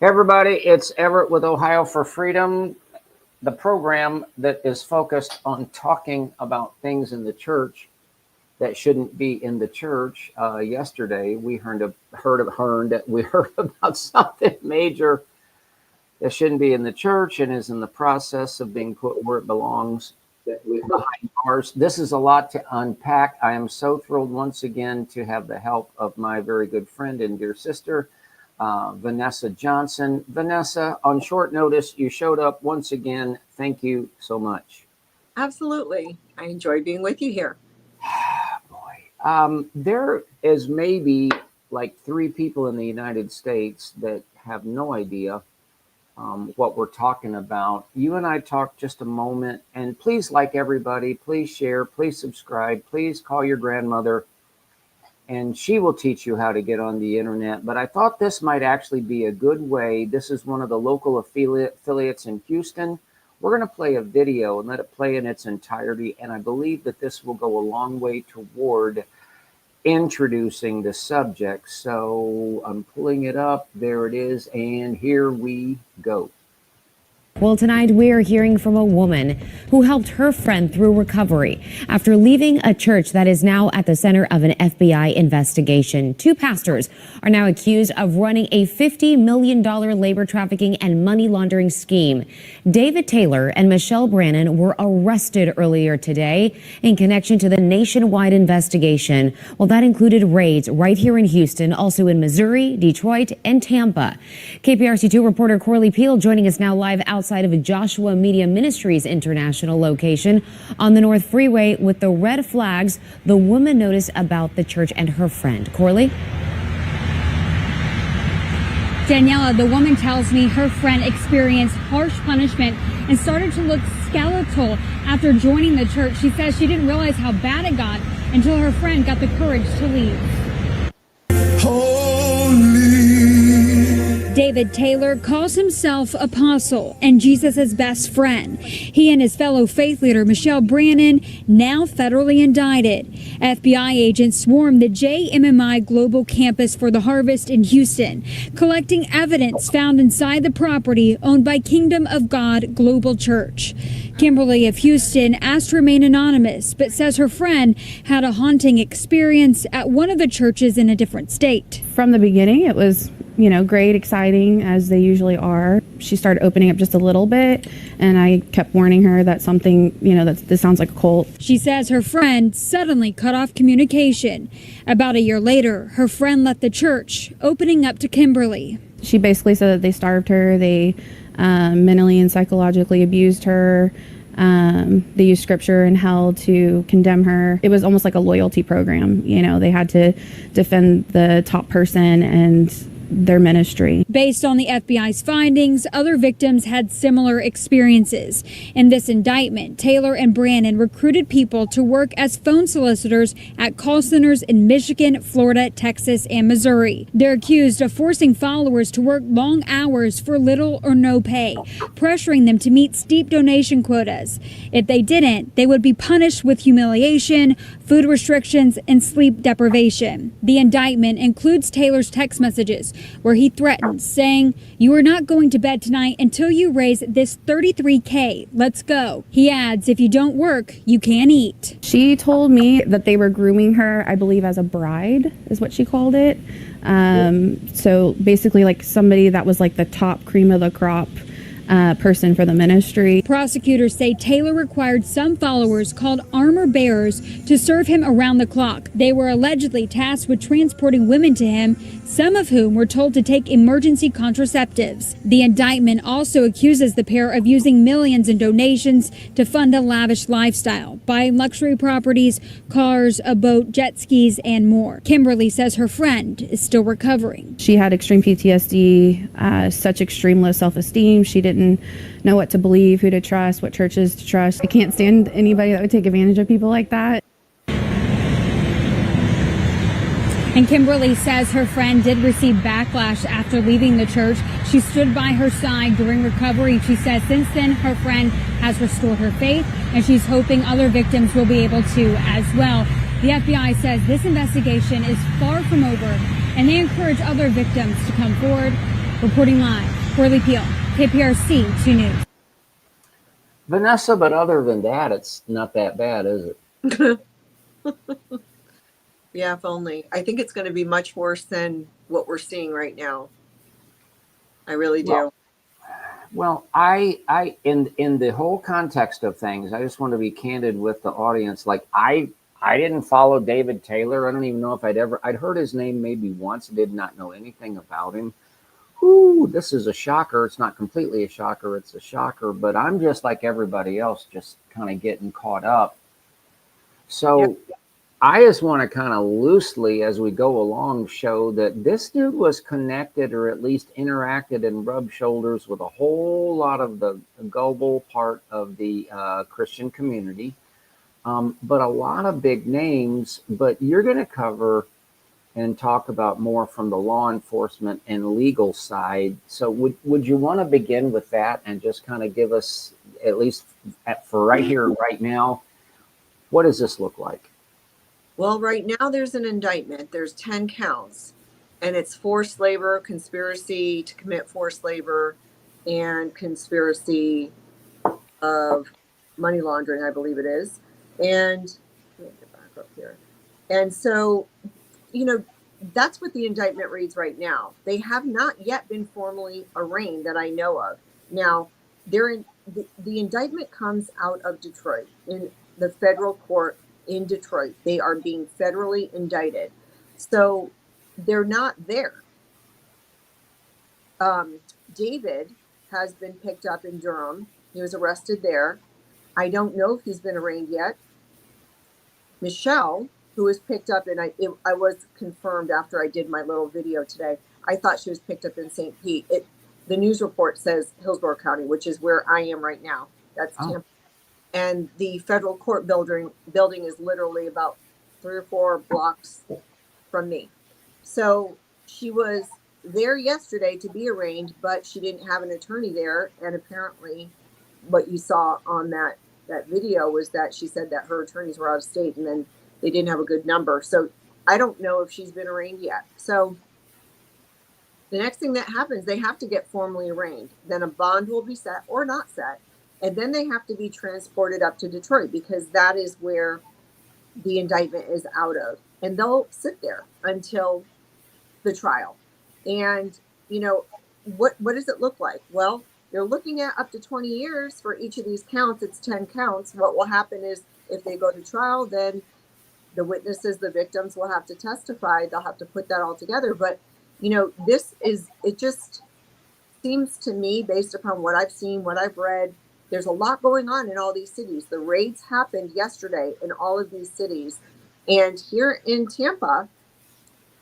Hey everybody, it's Everett with Ohio for Freedom, the program that is focused on talking about things in the church that shouldn't be in the church. Yesterday, we heard about something major that shouldn't be in the church and is in the process of being put where it belongs, behind bars. This is a lot to unpack. I am so thrilled once again to have the help of my very good friend and dear sister, Vanessa Johnson. Vanessa, on short notice, you showed up once again. Thank you so much. Absolutely. I enjoy being with you here. Boy, there is maybe like 3 people in the United States that have no idea what we're talking about. You and I talked just a moment, and please like everybody, please share, please subscribe, please call your grandmother, and she will teach you how to get on the internet. But I thought this might actually be a good way. This is one of the local affiliates in Houston. We're going to play a video and let it play in its entirety, and I believe that this will go a long way toward introducing the subject. So I'm pulling it up. There it is, and here we go. Well, tonight we are hearing from a woman who helped her friend through recovery after leaving a church that is now at the center of an FBI investigation. 2 pastors are now accused of running a $50 million labor trafficking and money laundering scheme. David Taylor and Michelle Brannon were arrested earlier today in connection to the nationwide investigation. Well, that included raids right here in Houston, also in Missouri, Detroit, and Tampa. KPRC2 reporter Corley Peel joining us now live outside of Joshua Media Ministries International location on the North Freeway with the red flags the woman noticed about the church and her friend. Corley? Daniela, the woman tells me her friend experienced harsh punishment and started to look skeletal after joining the church. She says she didn't realize how bad it got until her friend got the courage to leave. David Taylor calls himself apostle and Jesus' best friend. He and his fellow faith leader, Michelle Brannon, now federally indicted. FBI agents swarmed the JMMI Global Campus for the Harvest in Houston, collecting evidence found inside the property owned by Kingdom of God Global Church. Kimberly of Houston asked to remain anonymous, but says her friend had a haunting experience at one of the churches in a different state. From the beginning, it was great, exciting, as they usually are. She started opening up just a little bit, and I kept warning her that something, this sounds like a cult. She says her friend suddenly cut off communication. About a year later, her friend left the church, opening up to Kimberly. She basically said that they starved her, they mentally and psychologically abused her. They used scripture and hell to condemn her. It was almost like a loyalty program. They had to defend the top person and their ministry. Based on the FBI's findings, other victims had similar experiences. In this indictment, Taylor and Brannon recruited people to work as phone solicitors at call centers in Michigan, Florida, Texas, and Missouri. They're accused of forcing followers to work long hours for little or no pay, pressuring them to meet steep donation quotas. If they didn't, they would be punished with humiliation, food restrictions, and sleep deprivation. The indictment includes Taylor's text messages where he threatens, saying, "You are not going to bed tonight until you raise this $33K. Let's go." He adds, "If you don't work, you can't eat." She told me that they were grooming her, I believe, as a bride, is what she called it. So basically like somebody that was like the top cream of the crop person for the ministry. Prosecutors say Taylor required some followers called armor bearers to serve him around the clock. They were allegedly tasked with transporting women to him, some of whom were told to take emergency contraceptives. The indictment also accuses the pair of using millions in donations to fund a lavish lifestyle, buying luxury properties, cars, a boat, jet skis, and more. Kimberly says her friend is still recovering. She had extreme PTSD, such extreme low self-esteem. She didn't know what to believe, who to trust, what churches to trust. I can't stand anybody that would take advantage of people like that. And Kimberly says her friend did receive backlash after leaving the church. She stood by her side during recovery. She says since then her friend has restored her faith, and she's hoping other victims will be able to as well. The FBI says this investigation is far from over, and they encourage other victims to come forward. Reporting live, Corley Peel, KPRC 2 News. Vanessa, but other than that, it's not that bad, is it? Yeah, if only. I think it's going to be much worse than what we're seeing right now. I really do. Well, I, in the whole context of things, I just want to be candid with the audience. Like I didn't follow David Taylor. I don't even know if I'd heard his name maybe once. Did not know anything about him. Ooh, this is a shocker. It's not completely a shocker. It's a shocker, but I'm just like everybody else, just kind of getting caught up. So I just want to kind of loosely, as we go along, show that this dude was connected or at least interacted and rubbed shoulders with a whole lot of the global part of the Christian community, but a lot of big names. But you're going to cover and talk about more from the law enforcement and legal side. So would you want to begin with that and just kind of give us, at least for right here and right now, what does this look like? Well, right now there's an indictment. There's 10 counts, and it's forced labor, conspiracy to commit forced labor, and conspiracy of money laundering, I believe it is. And let me get back up here. And so, that's what the indictment reads right now. They have not yet been formally arraigned that I know of. Now, the indictment comes out of Detroit in the federal court in Detroit. They are being federally indicted. So they're not there. David has been picked up in Durham. He was arrested there. I don't know if he's been arraigned yet. Michelle, who was picked up, and I was confirmed after I did my little video today. I thought she was picked up in St. Pete. The news report says Hillsborough County, which is where I am right now. That's Tampa. And the federal court building is literally about 3 or 4 blocks from me. So she was there yesterday to be arraigned, but she didn't have an attorney there. And apparently what you saw on that video was that she said that her attorneys were out of state and then they didn't have a good number. So I don't know if she's been arraigned yet. So the next thing that happens, they have to get formally arraigned. Then a bond will be set or not set. And then they have to be transported up to Detroit because that is where the indictment is out of. And they'll sit there until the trial. And, what does it look like? Well, they're looking at up to 20 years for each of these counts. It's 10 counts. What will happen is if they go to trial, then the witnesses, the victims will have to testify. They'll have to put that all together. But, it just seems to me, based upon what I've seen, what I've read, there's a lot going on in all these cities. The raids happened yesterday in all of these cities. And here in Tampa,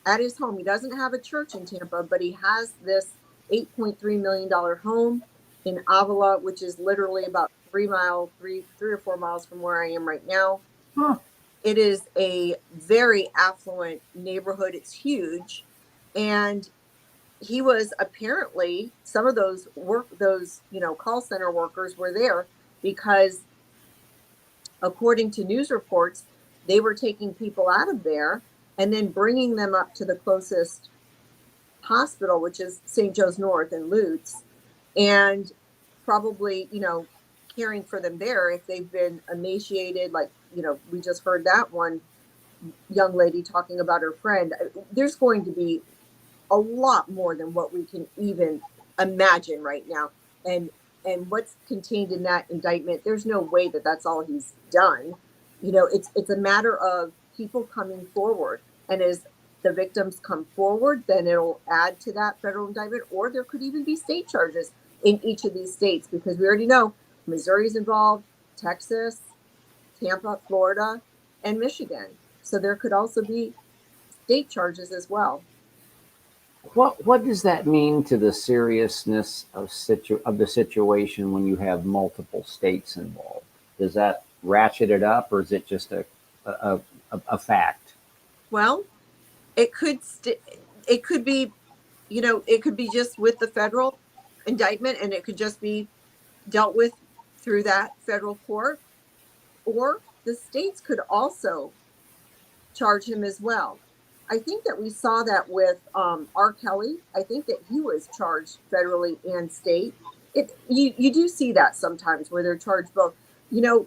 at his home, he doesn't have a church in Tampa, but he has this $8.3 million home in Avila, which is literally about 3 or 4 miles from where I am right now. Huh. It is a very affluent neighborhood. It's huge. And he was apparently, some of those call center workers were there because according to news reports, they were taking people out of there and then bringing them up to the closest hospital, which is St. Joe's North in Lutz, and probably, caring for them there if they've been emaciated. Like, we just heard that one young lady talking about her friend. There's going to be a lot more than what we can even imagine right now. And what's contained in that indictment, there's no way that that's all he's done. It's a matter of people coming forward. And as the victims come forward, then it'll add to that federal indictment, or there could even be state charges in each of these states, because we already know Missouri's involved, Texas, Tampa, Florida, and Michigan. So there could also be state charges as well. What does that mean to the seriousness of the situation when you have multiple states involved? Does that ratchet it up, or is it just a fact? Well, it could be, it could be just with the federal indictment, and it could just be dealt with through that federal court, or the states could also charge him as well. I think that we saw that with R. Kelly. I think that he was charged federally and state. You do see that sometimes where they're charged both. You know,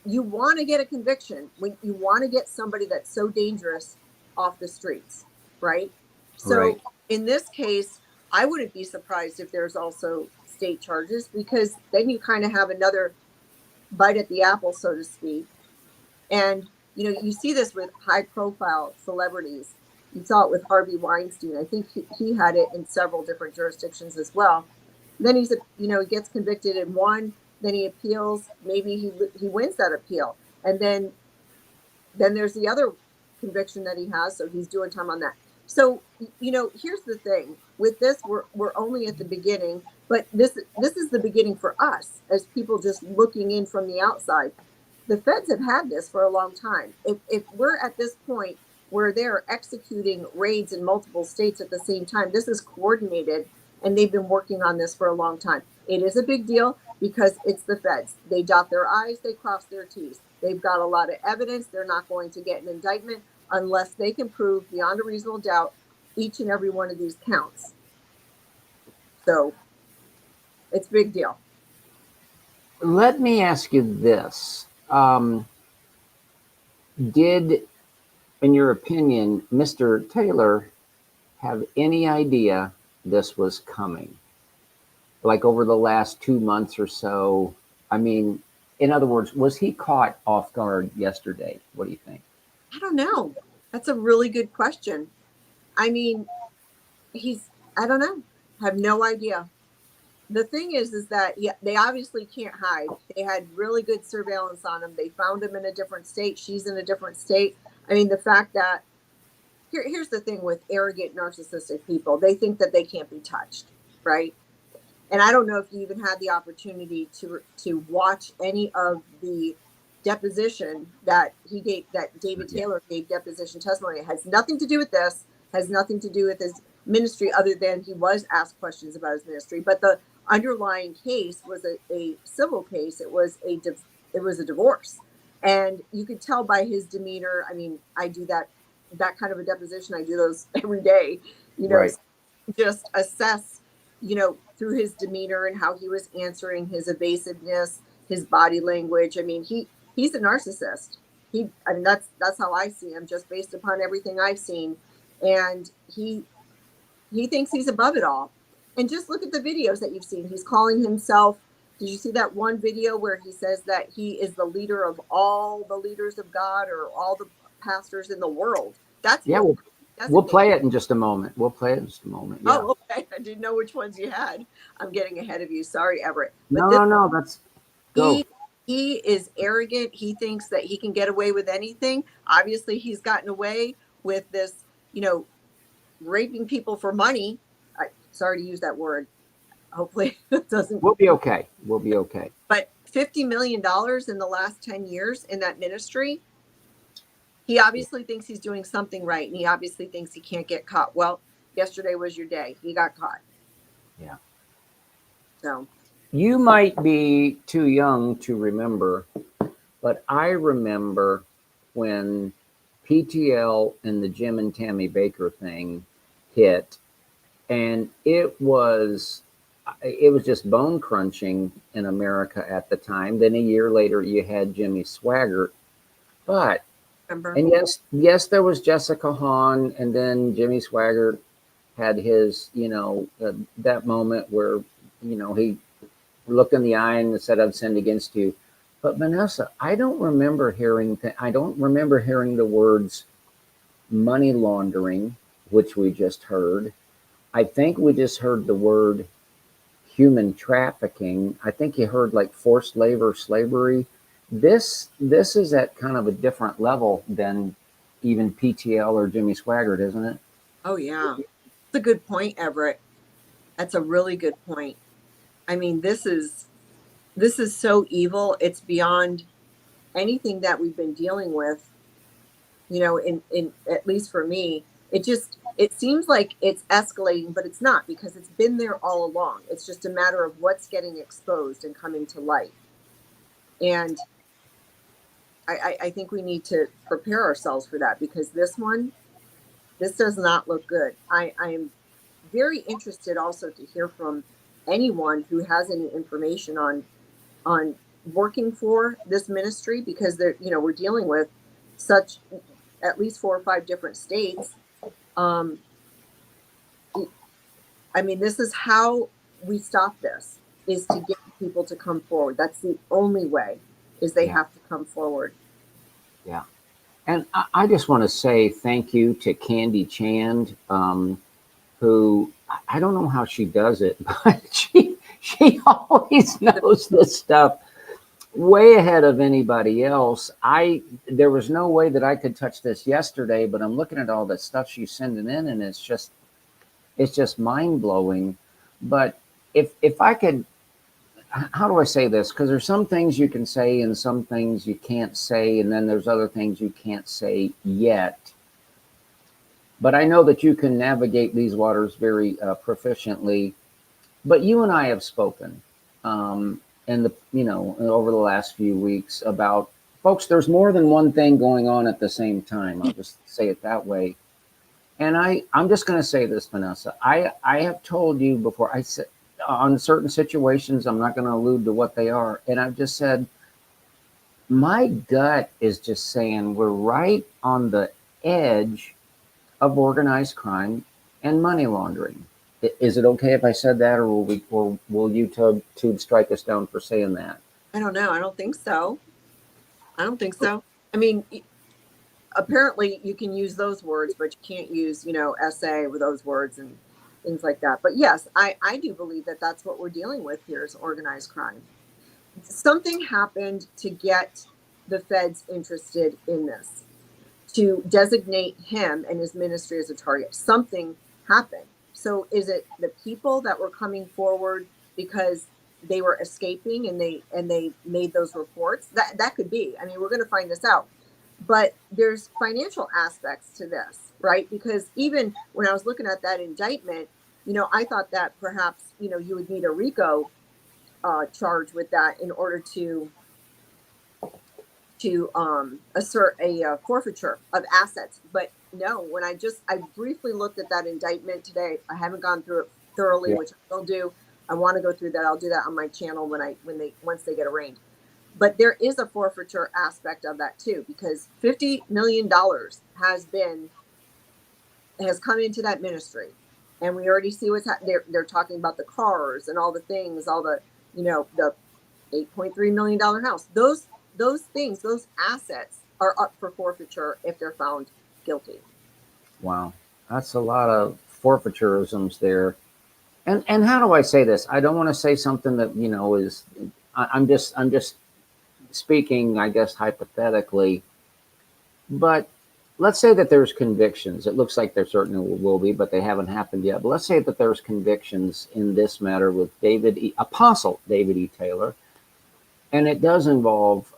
you want to get a conviction when you want to get somebody that's so dangerous off the streets, right? So Right. in this case, I wouldn't be surprised if there's also state charges, because then you kind of have another bite at the apple, so to speak. And you know, you see this with high profile celebrities. You saw it with Harvey Weinstein. I think he had it in several different jurisdictions as well. Then he's, you know, he gets convicted in one, then he appeals. Maybe he wins that appeal, and then there's the other conviction that he has, so he's doing time on that. So you know, here's the thing with this: we're only at the beginning, but this is the beginning for us as people just looking in from the outside. The feds have had this for a long time. If we're at this point where they're executing raids in multiple states at the same time, this is coordinated, and they've been working on this for a long time. It is a big deal because it's the feds. They dot their I's, they cross their T's. They've got a lot of evidence. They're not going to get an indictment unless they can prove beyond a reasonable doubt each and every one of these counts. So it's a big deal. Let me ask you this. Did, in your opinion, Mr. Taylor have any idea this was coming? Like over the last 2 months or so? I mean, in other words, was he caught off guard yesterday? What do you think? I don't know. That's a really good question. I mean, I don't know. I have no idea. The thing is that they obviously can't hide. They had really good surveillance on him. They found him in a different state. She's in a different state. I mean, the fact that here's the thing with arrogant, narcissistic people. They think that they can't be touched, right? And I don't know if you even had the opportunity to watch any of the deposition that he gave, that David Taylor gave deposition testimony. It has nothing to do with this, has nothing to do with his ministry, other than he was asked questions about his ministry. But the underlying case was a civil case. It was a divorce. And you could tell by his demeanor. I mean, I do that kind of a deposition. I do those every day, you know, Right. just assess, you know, through his demeanor and how he was answering, his evasiveness, his body language. I mean, he's a narcissist. I mean, that's how I see him, just based upon everything I've seen. And he thinks he's above it all. And just look at the videos that you've seen. He's calling himself, did you see that one video where he says that he is the leader of all the leaders of God, or all the pastors in the world? That's We'll play it in just a moment. Yeah. Oh, okay. I didn't know which ones you had. I'm getting ahead of you. Sorry, Everett. But no. That's go. He is arrogant. He thinks that he can get away with anything. Obviously, he's gotten away with this, you know, raping people for money. Sorry to use that word. Hopefully it doesn't. We'll be okay. But $50 million in the last 10 years in that ministry. He obviously thinks he's doing something right, and he obviously thinks he can't get caught. Well, yesterday was your day. He got caught. Yeah. So you might be too young to remember, but I remember when PTL and the Jim and Tammy Baker thing hit, and it was just bone crunching in America at the time. Then a year later, you had Jimmy Swaggart, but and yes, there was Jessica Hahn, and then Jimmy Swaggart had his, you know, that moment where, you know, he looked in the eye and said, "I've sinned against you." But Vanessa, I don't remember hearing the words money laundering, which we just heard. I think we just heard the word human trafficking. I think you heard like forced labor, slavery. This is at kind of a different level than even PTL or Jimmy Swaggart, isn't it? Oh, yeah. That's a good point, Everett. That's a really good point. I mean, this is so evil. It's beyond anything that we've been dealing with, you know, in at least for me. It seems like it's escalating, but it's not, because it's been there all along. It's just a matter of what's getting exposed and coming to light. And I think we need to prepare ourselves for that, because this one, This does not look good. I am very interested also to hear from anyone who has any information on working for this ministry, because they're, you know, we're dealing with such at least 4 or 5 different states. I mean, this is how we stop this, is to get people to come forward. That's the only way, is they have to come forward. Yeah. And I just want to say thank you to Candy Chand, who, I don't know how she does it, but she always knows this stuff way ahead of anybody else. There was no way that I could touch this yesterday, but I'm looking at all the stuff she's sending in, and it's just mind blowing. But if I could, how do I say this? Because there's some things you can say and some things you can't say, and then there's other things you can't say yet. But I know that you can navigate these waters very proficiently. But you and I have spoken, and over the last few weeks about, folks, there's more than one thing going on at the same time. I'll just say it that way. And I'm just going to say this, Vanessa. I have told you before. I said on certain situations, I'm not going to allude to what they are, and I've just said my gut is just saying we're right on the edge of organized crime and money laundering. Is it okay if I said that, or will YouTube strike us down for saying that? I don't know. I don't think so. I mean, apparently you can use those words, but you can't use, SA with those words and things like that. But yes, I do believe that that's what we're dealing with here, is organized crime. Something happened to get the feds interested in this, to designate him and his ministry as a target. Something happened. So is it the people that were coming forward because they were escaping and they made those reports? That could be. I mean, we're going to find this out. But there's financial aspects to this, right? Because even when I was looking at that indictment, I thought that perhaps, you would need a RICO charge with that in order to assert a forfeiture of assets. But no, when I briefly looked at that indictment today, I haven't gone through it thoroughly, which I will do. I want to go through that. I'll do that on my channel once they get arraigned. But there is a forfeiture aspect of that too, because $50 million has come into that ministry, and we already see what's happening. They're talking about the cars and all the things, all the the $8.3 million house. Those things, those assets are up for forfeiture if they're found guilty. Wow, that's a lot of forfeiturisms there. And how do I say this? I don't want to say something that is. I'm just speaking, I guess, hypothetically. But let's say that there's convictions. It looks like there certainly will be, but they haven't happened yet. But let's say that there's convictions in this matter with Apostle David E. Taylor. And it does involve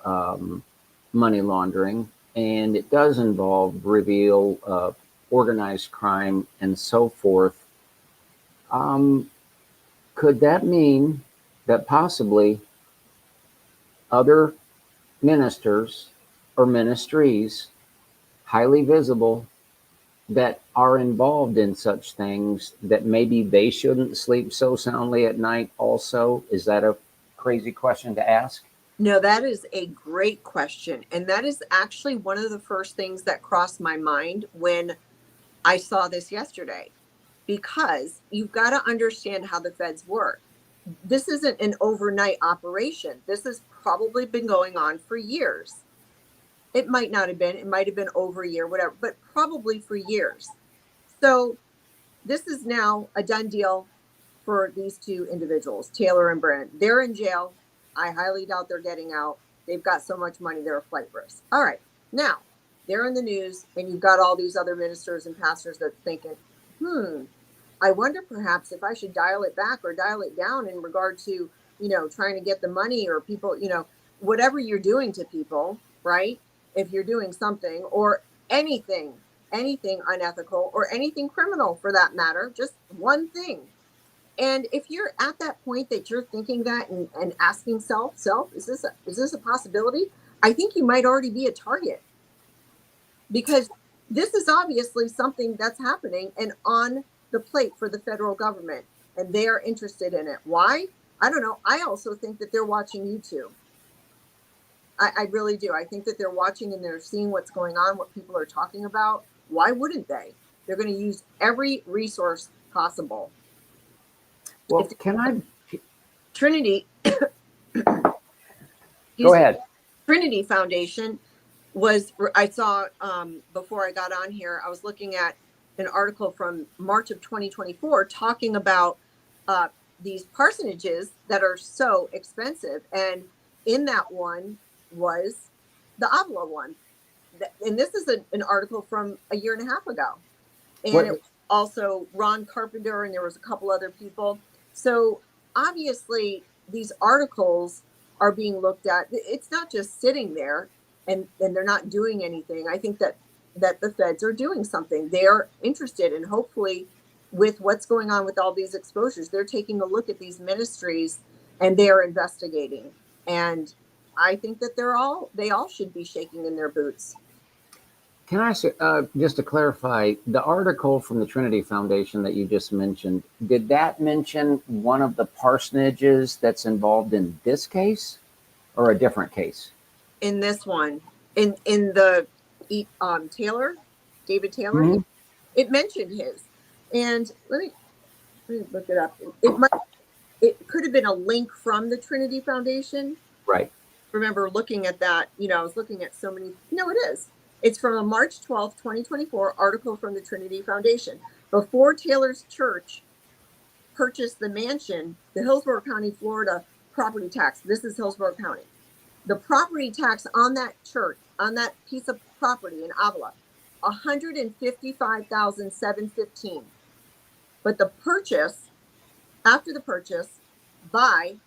money laundering, and it does involve reveal organized crime and so forth. Could that mean that possibly other ministers or ministries, highly visible, that are involved in such things, that maybe they shouldn't sleep so soundly at night also? Is that a crazy question to ask? No, that is a great question. And that is actually one of the first things that crossed my mind when I saw this yesterday, because you've got to understand how the feds work. This isn't an overnight operation. This has probably been going on for years. It might not have been. It might have been over a year, whatever, but probably for years. So this is now a done deal for these two individuals, Taylor and Brandon. They're in jail. I highly doubt they're getting out. They've got so much money, they're a flight risk. All right. Now, they're in the news, and you've got all these other ministers and pastors that are thinking, I wonder perhaps if I should dial it back or dial it down in regard to, trying to get the money, or people, whatever you're doing to people, right? If you're doing something or anything unethical or anything criminal for that matter, just one thing. And if you're at that point that you're thinking that and asking self, is this a possibility? I think you might already be a target, because this is obviously something that's happening and on the plate for the federal government, and they are interested in it. Why? I don't know. I also think that they're watching YouTube. I really do. I think that they're watching and they're seeing what's going on, what people are talking about. Why wouldn't they? They're going to use every resource possible. Well, can I Trinity, go ahead? Trinity Foundation was, I saw before I got on here, I was looking at an article from March of 2024 talking about these parsonages that are so expensive. And in that one was the Avila one. And this is an article from a year and a half ago. And it was also Ron Carpenter, and there was a couple other people. So obviously these articles are being looked at. It's not just sitting there and they're not doing anything. I think that the feds are doing something. They're interested, and hopefully with what's going on with all these exposures, they're taking a look at these ministries and they're investigating. And I think that they all should be shaking in their boots. Can I say, just to clarify, the article from the Trinity Foundation that you just mentioned, did that mention one of the parsonages that's involved in this case or a different case? In this one, in the Taylor, David Taylor, Mhm. it mentioned his. And let me look it up. It could have been a link from the Trinity Foundation. Right. Remember looking at that, I was looking at so many. No, it is. It's from a March 12th, 2024 article from the Trinity Foundation. Before Taylor's church purchased the mansion, the Hillsborough County, Florida property tax, this is Hillsborough County, the property tax on that church, on that piece of property in Avila, $155,715. But the purchase, after the purchase by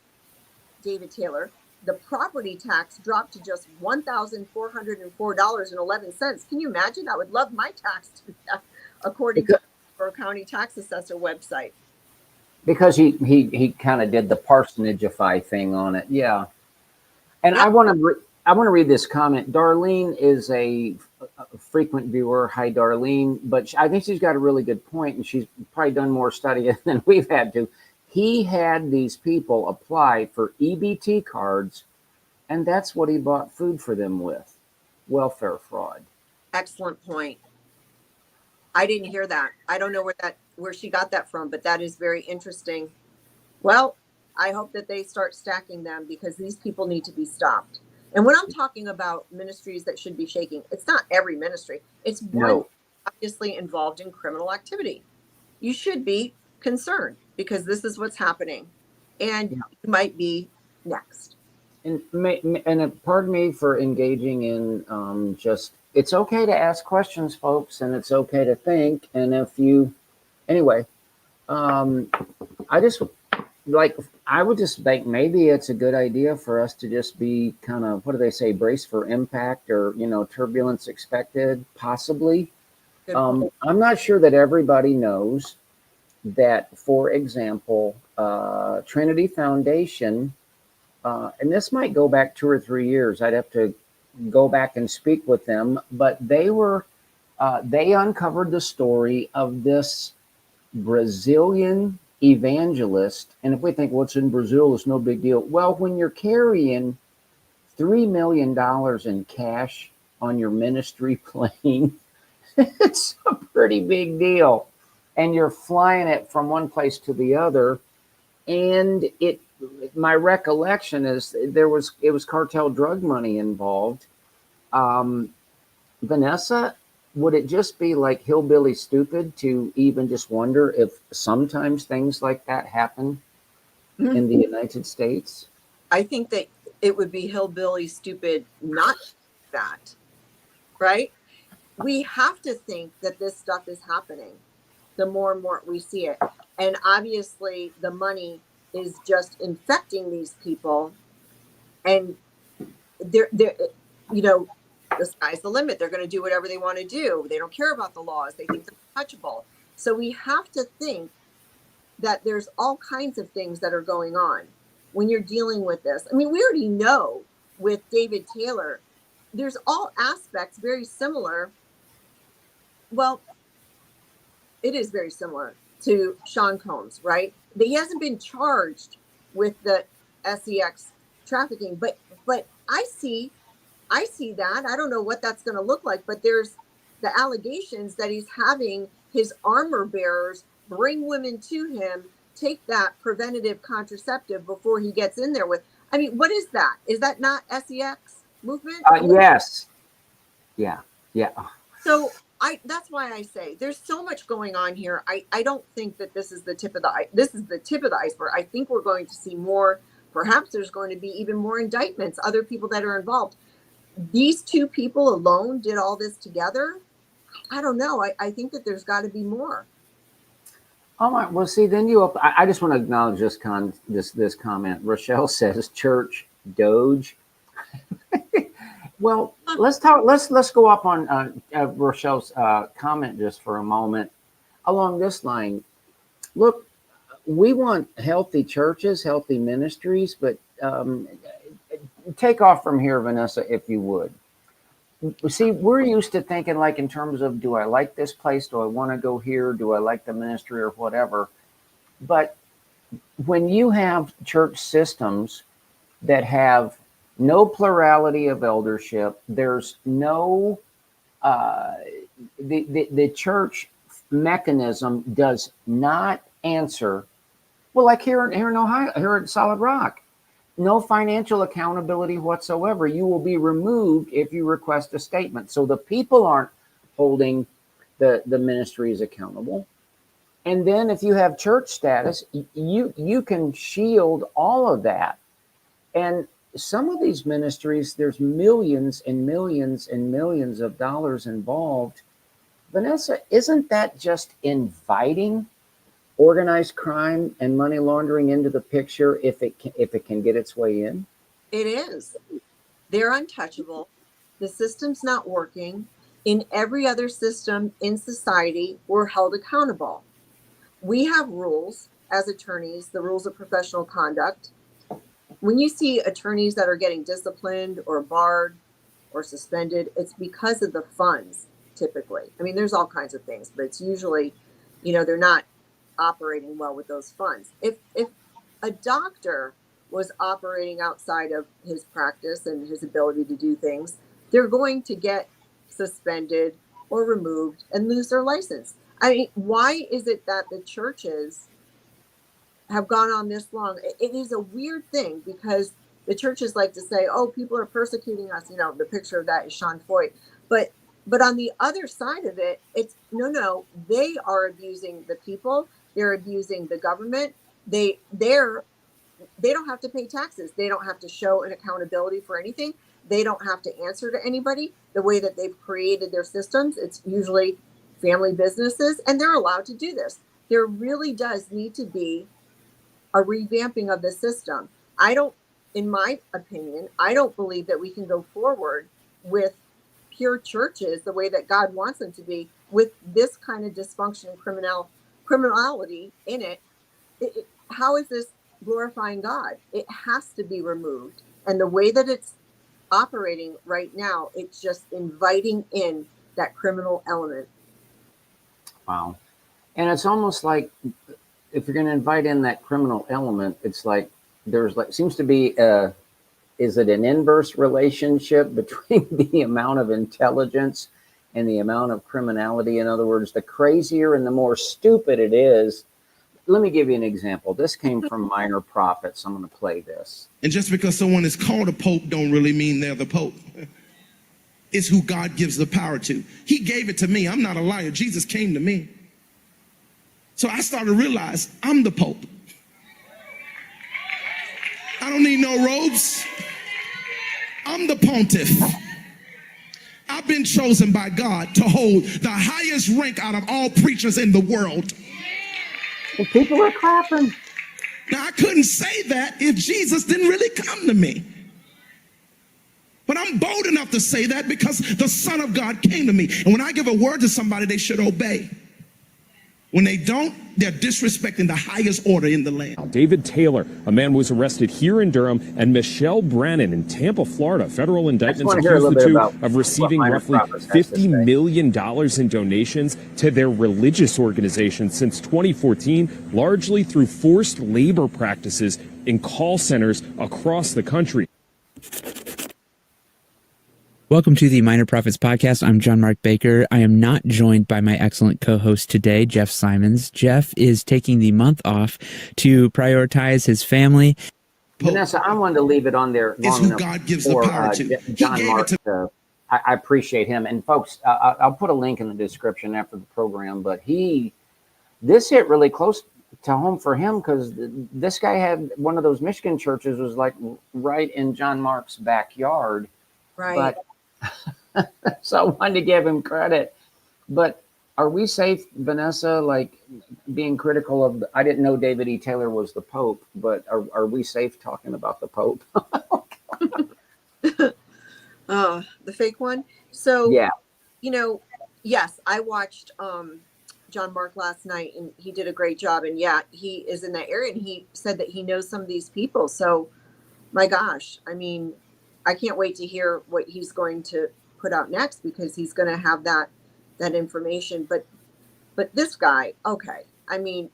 David Taylor, the property tax dropped to just $1,404.11. Can you imagine? I would love my tax to be that, according to the Hillsborough County Tax Assessor website. Because he kind of did the parsonagify thing on it. Yeah. And Yeah. I want to read this comment. Darlene is a frequent viewer. Hi, Darlene. But I think she's got a really good point, and she's probably done more study than we've had to. He had these people apply for EBT cards, and that's what he bought food for them with. Welfare fraud. Excellent point. I didn't hear that. I don't know where she got that from, but that is very interesting. Well, I hope that they start stacking them, because these people need to be stopped. And when I'm talking about ministries that should be shaking, it's not every ministry. It's one obviously involved in criminal activity. You should be concerned, because this is what's happening, and you might be next. And pardon me for engaging in it's okay to ask questions, folks, and it's okay to think. And I would just think maybe it's a good idea for us to just be kind of, what do they say, brace for impact, or, turbulence expected, possibly. I'm not sure that everybody knows that, for example, Trinity Foundation, and this might go back 2 or 3 years. I'd have to go back and speak with them, but they uncovered the story of this Brazilian evangelist. And if we think, what's in Brazil, it's no big deal. Well, when you're carrying $3 million in cash on your ministry plane, it's a pretty big deal. And you're flying it from one place to the other. And my recollection is it was cartel drug money involved. Vanessa, would it just be like hillbilly stupid to even just wonder if sometimes things like that happen in the United States? I think that it would be hillbilly stupid not that, right? We have to think that this stuff is happening the more and more we see it. And obviously the money is just infecting these people, and they're the sky's the limit. They're going to do whatever they want to do. They don't care about the laws. They think they're untouchable. So we have to think that there's all kinds of things that are going on when you're dealing with this. I mean, we already know with David Taylor, there's all aspects very similar Well, it is very similar to Sean Combs, right? But he hasn't been charged with the sex trafficking, but I see that. I don't know what that's going to look like, but there's the allegations that he's having his armor bearers bring women to him, take that preventative contraceptive before he gets in there with. I mean, what is that? Is that not sex movement? Yes. Yeah. So that's why I say there's so much going on here. I don't think that this is the tip of the iceberg. I think we're going to see more. Perhaps there's going to be even more indictments, other people that are involved. These two people alone did all this together. I don't know. I think that there's got to be more. All right. Well, see, then I just want to acknowledge this comment. Rochelle says church doge. Well, let's talk. Let's go up on Rochelle's comment just for a moment. Along this line, look, we want healthy churches, healthy ministries, but take off from here, Vanessa, if you would. See, we're used to thinking like in terms of, do I like this place? Do I want to go here? Do I like the ministry or whatever? But when you have church systems that have no plurality of eldership, there's no, the church mechanism does not answer. Well, like here in Ohio, here at Solid Rock, no financial accountability whatsoever. You will be removed if you request a statement. So the people aren't holding the ministries accountable. And then if you have church status, you can shield all of that. And some of these ministries, there's millions and millions and millions of dollars involved. Vanessa, isn't that just inviting organized crime and money laundering into the picture if it can get its way in? It is. They're untouchable. The system's not working. In every other system in society, we're held accountable. We have rules as attorneys, the rules of professional conduct. When you see attorneys that are getting disciplined or barred or suspended, it's because of the funds, typically. I mean, there's all kinds of things, but it's usually, they're not operating well with those funds. If a doctor was operating outside of his practice and his ability to do things, they're going to get suspended or removed and lose their license. I mean, why is it that the churches have gone on this long? It is a weird thing because the churches like to say, oh, people are persecuting us. The picture of that is Sean Foyt. But on the other side of it, it's no, they are abusing the people. They're abusing the government. They don't have to pay taxes. They don't have to show an accountability for anything. They don't have to answer to anybody. The way that they've created their systems, it's usually family businesses, and they're allowed to do this. There really does need to be a revamping of the system. In my opinion, I don't believe that we can go forward with pure churches the way that God wants them to be with this kind of dysfunction and criminality in it. How is this glorifying God? It has to be removed. And the way that it's operating right now, it's just inviting in that criminal element. Wow. And it's almost like if you're going to invite in that criminal element, it's like seems to be is it an inverse relationship between the amount of intelligence and the amount of criminality? In other words, the crazier and the more stupid it is. Let me give you an example. This came from Minor Prophets. I'm going to play this. And just because someone is called a pope don't really mean they're the pope. It's who God gives the power to. He gave it to me. I'm not a liar. Jesus came to me. So I started to realize I'm the pope. I don't need no robes. I'm the pontiff. I've been chosen by God to hold the highest rank out of all preachers in the world. Well, people are clapping. Now, I couldn't say that if Jesus didn't really come to me. But I'm bold enough to say that because the Son of God came to me. And when I give a word to somebody, they should obey. When they don't, they're disrespecting the highest order in the land. David Taylor, a man was arrested here in Durham, and Michelle Brannon in Tampa, Florida. Federal indictments accuse the two of receiving roughly $50 million in donations to their religious organization since 2014, largely through forced labor practices in call centers across the country. Welcome to the Minor Prophets Podcast. I'm John Mark Baker. I am not joined by my excellent co-host today, Jeff Simons. Jeff is taking the month off to prioritize his family. Vanessa, I wanted to leave it on there long enough God gives for the power to. John Mark. I appreciate him. And folks, I'll put a link in the description after the program, but this hit really close to home for him because this guy had one of those Michigan churches was like right in John Mark's backyard. Right. But so I wanted to give him credit, but are we safe, Vanessa, like being critical of, I didn't know David E. Taylor was the Pope, but are we safe talking about the Pope? The fake one. So, yeah, yes, I watched John Mark last night and he did a great job. And yeah, he is in that area and he said that he knows some of these people. So my gosh, I mean, I can't wait to hear what he's going to put out next because he's going to have that information. But this guy, okay. I mean,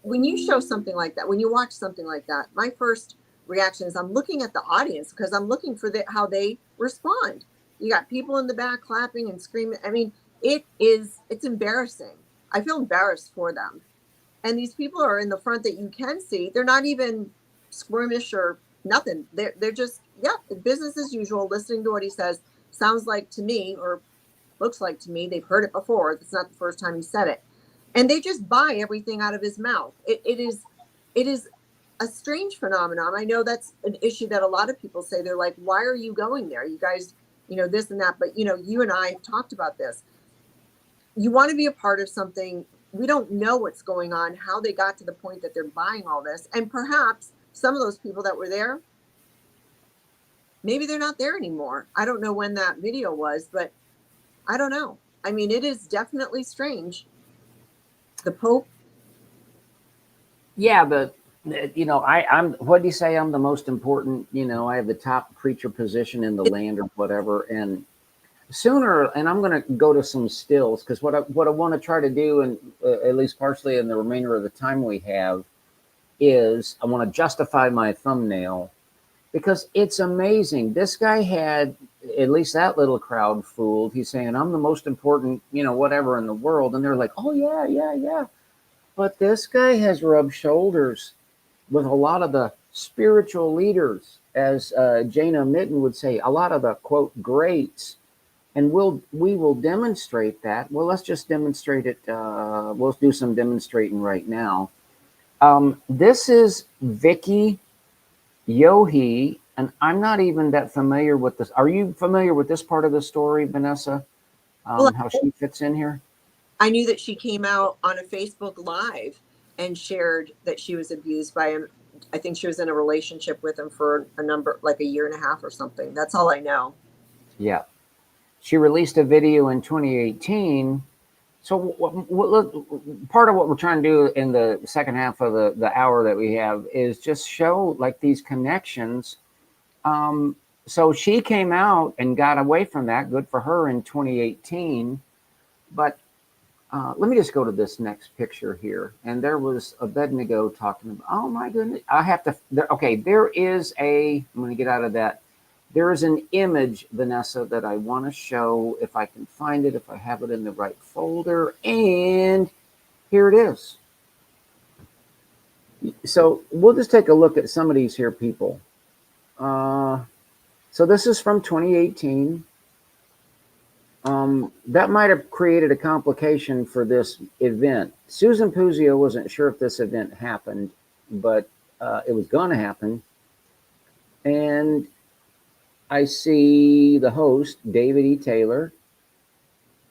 when you show something like that, when you watch something like that, my first reaction is I'm looking at the audience because I'm looking for how they respond. You got people in the back clapping and screaming. I mean, it's embarrassing. I feel embarrassed for them. And these people are in the front that you can see. They're not even squirmish or nothing. They're just, business as usual, listening to what he says. Sounds like to me, or looks like to me, they've heard it before. It's not the first time he said it. And they just buy everything out of his mouth. It is a strange phenomenon. I know that's an issue that a lot of people say. They're like, why are you going there? You guys, this and that. But, you and I have talked about this. You want to be a part of something. We don't know what's going on, how they got to the point that they're buying all this. And perhaps some of those people that were there, maybe they're not there anymore. I don't know when that video was, but I don't know. I mean, it is definitely strange. The Pope. Yeah, I'm. What do you say? I'm the most important. I have the top preacher position in the land, or whatever. And sooner, and I'm going to go to some stills because what I want to try to do, and at least partially in the remainder of the time we have, is I want to justify my thumbnail. Because it's amazing. This guy had at least that little crowd fooled. He's saying, I'm the most important, whatever in the world. And they're like, oh, yeah. But this guy has rubbed shoulders with a lot of the spiritual leaders, as Jana Mitten would say, a lot of the, quote, greats. And we will demonstrate that. Well, let's just demonstrate it. We'll do some demonstrating right now. This is Vicky Yohe, and I'm not even that familiar with this. Are you familiar with this part of the story, Vanessa? How she fits in here? I knew that she came out on a Facebook Live and shared that she was abused by him. I think she was in a relationship with him for like a year and a half or something. That's all I know. Yeah. She released a video in 2018. So part of what we're trying to do in the second half of the hour that we have is just show like these connections. So she came out and got away from that. Good for her in 2018. But let me just go to this next picture here. And there was Abednego talking about, oh my goodness, there is I'm going to get out of that. There is an image, Vanessa, that I want to show if I can find it, if I have it in the right folder. And here it is. So we'll just take a look at some of these here people. So this is from 2018. That might have created a complication for this event. Susan Puzio wasn't sure if this event happened, but it was going to happen. And I see the host, David E. Taylor.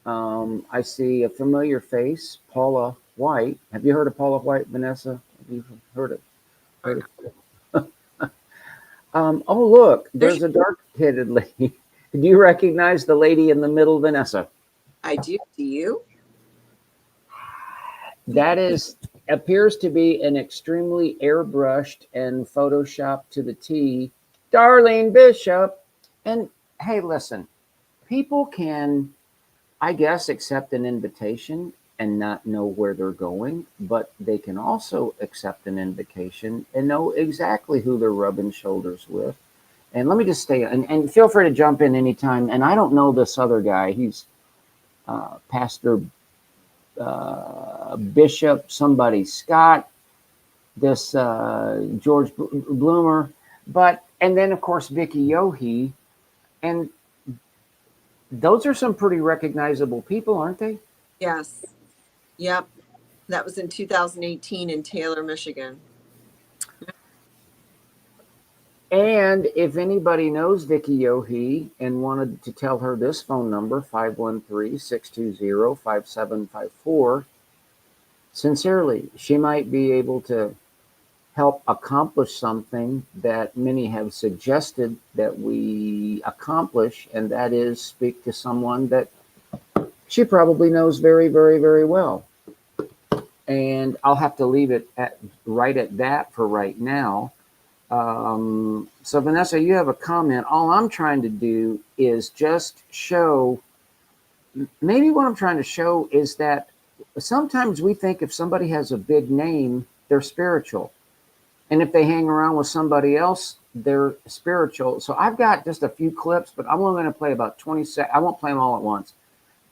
I see a familiar face, Paula White. Have you heard of Paula White, Vanessa? Have you heard of it? Oh, look, there's a dark-headed lady. Do you recognize the lady in the middle, Vanessa? I do. Do you? That appears to be an extremely airbrushed and photoshopped to the T, Darlene Bishop. And hey, listen, people can, I guess, accept an invitation and not know where they're going, but they can also accept an invitation and know exactly who they're rubbing shoulders with. And let me just stay, and feel free to jump in anytime. And I don't know this other guy. He's Pastor Bishop, somebody, Scott, this George Bloomer, and then of course Vicky Yohe, and those are some pretty recognizable people, aren't they? Yes. Yep. That was in 2018 in Taylor, Michigan. And if anybody knows Vicky Yohe and wanted to tell her this phone number, 513-620-5754, sincerely, she might be able to help accomplish something that many have suggested that we accomplish, and that is speak to someone that she probably knows very, very, very well. And I'll have to leave it right at that for right now. So Vanessa, you have a comment. All I'm trying to do is just show, maybe what I'm trying to show is that sometimes we think if somebody has a big name, they're spiritual. And if they hang around with somebody else, they're spiritual. So I've got just a few clips, but I'm only going to play about 20 seconds. I won't play them all at once,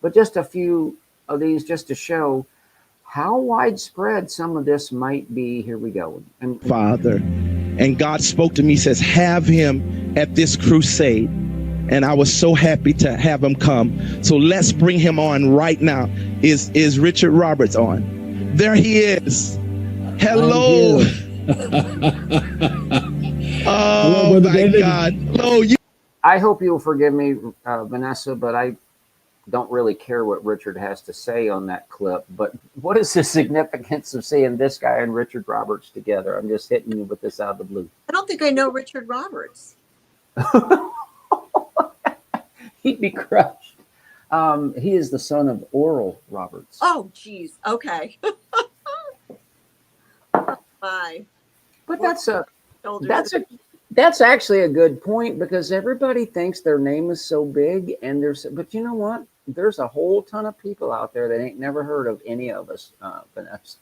but just a few of these just to show how widespread some of this might be. Here we go. And Father, and God spoke to me, says, have him at this crusade. And I was so happy to have him come. So let's bring him on right now. Is Richard Roberts on? There he is. Hello. Oh my God. Hello. I hope you'll forgive me, Vanessa, but I don't really care what Richard has to say on that clip. But what is the significance of seeing this guy and Richard Roberts together? I'm just hitting you with this out of the blue. I don't think I know Richard Roberts. He'd be crushed. He is the son of Oral Roberts. Oh, geez. Okay. Bye. But that's actually a good point, because everybody thinks their name is so big, and but you know what? There's a whole ton of people out there that ain't never heard of any of us, Vanessa.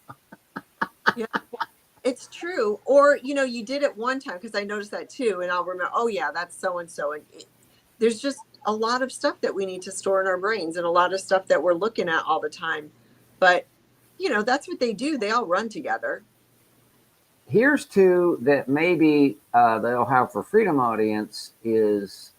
Yeah, it's true. Or, you did it one time, because I noticed that too, and I'll remember, oh yeah, that's so-and-so. And there's just a lot of stuff that we need to store in our brains, and a lot of stuff that we're looking at all the time. But, that's what they do. They all run together. Here's two that maybe the Ohio for Freedom audience is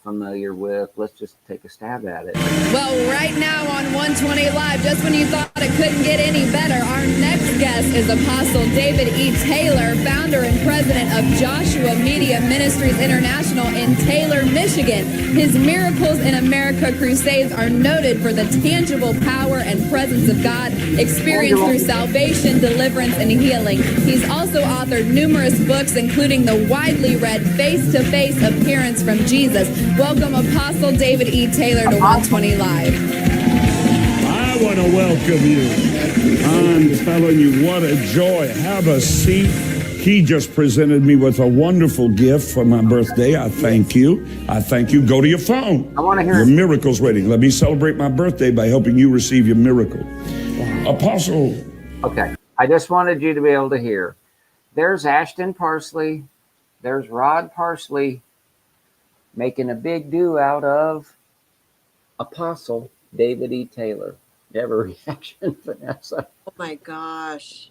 familiar with. Let's just take a stab at it. Well, right now on 120 Live, just when you thought it couldn't get any better, our next guest is Apostle David E. Taylor, founder and president of Joshua Media Ministries International in Taylor, Michigan. His Miracles in America crusades are noted for the tangible power and presence of God experienced through salvation, deliverance, and healing. He's also authored numerous books, including the widely read Face-to-Face Appearance from Jesus. Welcome, Apostle David E. Taylor, to 120 Live. I want to welcome you. I'm telling you, what a joy. Have a seat. He just presented me with a wonderful gift for my birthday. I thank you. I thank you. Go to your phone. I want to hear your miracle's waiting. Let me celebrate my birthday by helping you receive your miracle. Apostle. Okay. I just wanted you to be able to hear. There's Ashton Parsley. There's Rod Parsley making a big do out of Apostle David E. Taylor. You have a reaction, Vanessa? Oh my gosh.